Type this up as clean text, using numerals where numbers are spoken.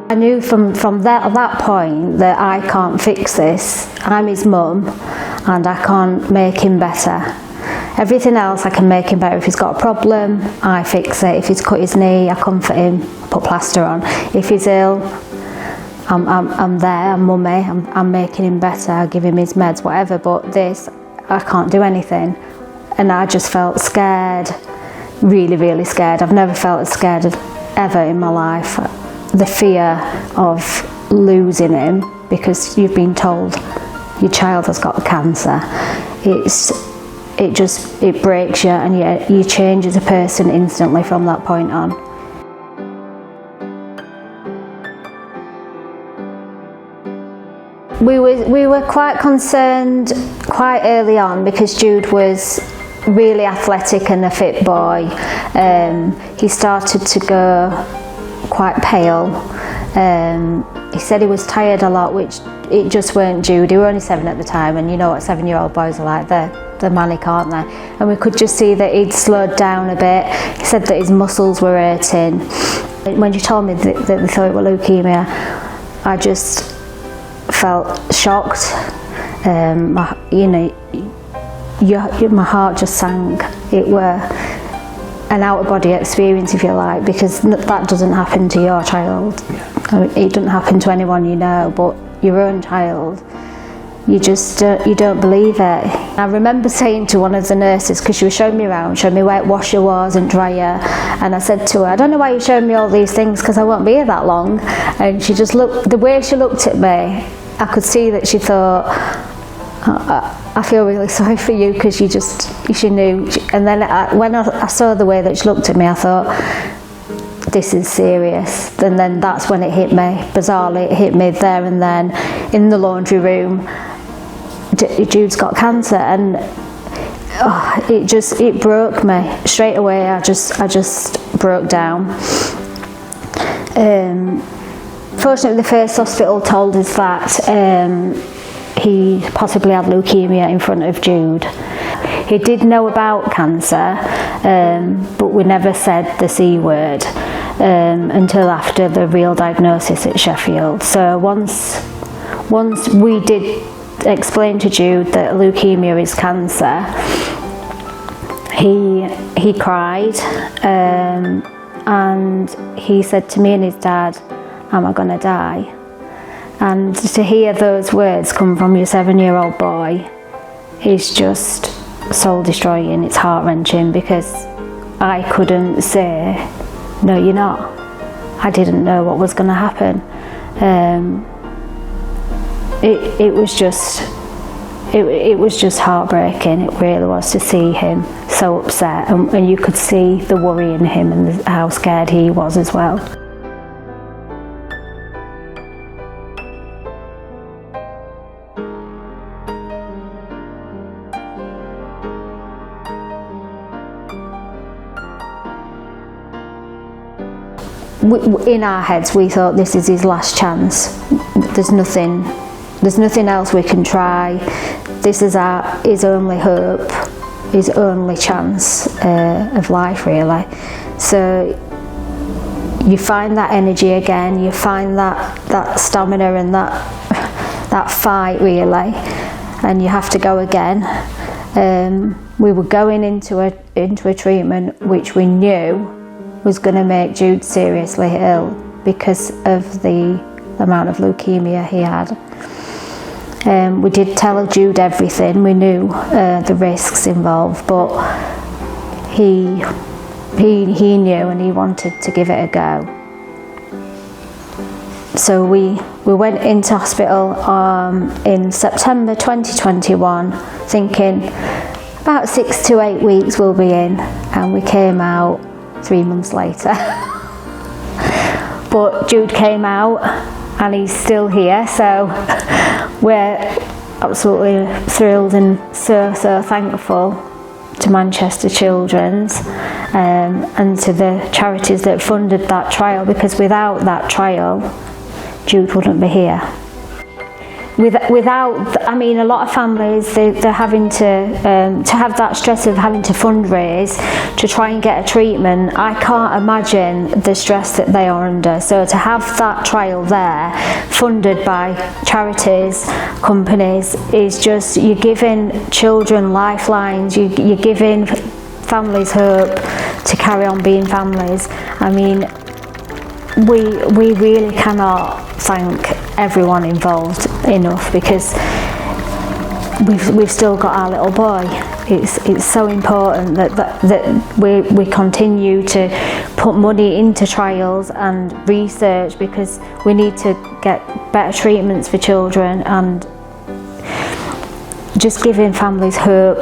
I knew from that point that I can't fix this. I'm his mum and I can't make him better. Everything else I can make him better. If he's got a problem, I fix it. If he's cut his knee, I comfort him, put plaster on. If he's ill, I'm there, I'm mummy, I'm making him better, I give him his meds, whatever, but this, I can't do anything. And I just felt scared, really, really scared. I've never felt as scared ever in my life. The fear of losing him, because you've been told your child has got cancer, it breaks you, and you change as a person instantly from that point on. We were quite concerned quite early on because Jude was really athletic and a fit boy. He started to go quite pale. He said he was tired a lot, which it just weren't Jude. He was only 7 at the time, and you know what 7-year-old boys are like, they're manic, aren't they? And we could just see that he'd slowed down a bit. He said that his muscles were hurting. When you told me that they thought it was leukemia, I just felt shocked. My heart just sank. It were an out-of-body experience, if you like, because that doesn't happen to your child. I mean, it doesn't happen to anyone you know, but your own child, you just you don't believe it. I remember saying to one of the nurses, because she was showing me around, showing me where washer was and dryer, and I said to her, I don't know why you're showing me all these things, because I won't be here that long. And she just looked, the way she looked at me, I could see that she thought, I feel really sorry for you, because she knew. And then when I saw the way that she looked at me, I thought, this is serious. And then that's when it hit me. Bizarrely, it hit me there and then in the laundry room. Jude's got cancer, and it broke me straight away. I just broke down. Fortunately, the first hospital told us that he possibly had leukemia in front of Jude. He did know about cancer, but we never said the C word until after the real diagnosis at Sheffield. So once we did explain to Jude that leukemia is cancer, he cried, and he said to me and his dad, am I going to die? And to hear those words come from your 7-year-old boy is just soul destroying. It's heart-wrenching, because I couldn't say, no, you're not. I didn't know what was going to happen. It was just heartbreaking. It really was, to see him so upset, and you could see the worry in him and how scared he was as well. In our heads, we thought this is his last chance. There's nothing else we can try. This is his only hope, his only chance of life, really. So you find that energy again. You find that stamina and that fight, really, and you have to go again. We were going into a treatment which we knew was going to make Jude seriously ill because of the amount of leukemia he had. We did tell Jude everything. We knew the risks involved, but he knew, and he wanted to give it a go. So we went into hospital in September 2021, thinking about 6 to 8 weeks we'll be in, and we came out 3 months later. But Jude came out, and he's still here, so we're absolutely thrilled and so thankful to Manchester Children's and to the charities that funded that trial, because without that trial Jude wouldn't be here. without, I mean, a lot of families, they're having to have that stress of having to fundraise to try and get a treatment. I can't imagine the stress that they are under. So to have that trial there, funded by charities, companies, is just, you're giving children lifelines, you're giving families hope to carry on being families. I mean, we really cannot thank everyone involved enough, because we've still got our little boy. It's so important that we continue to put money into trials and research, because we need to get better treatments for children, and just giving families hope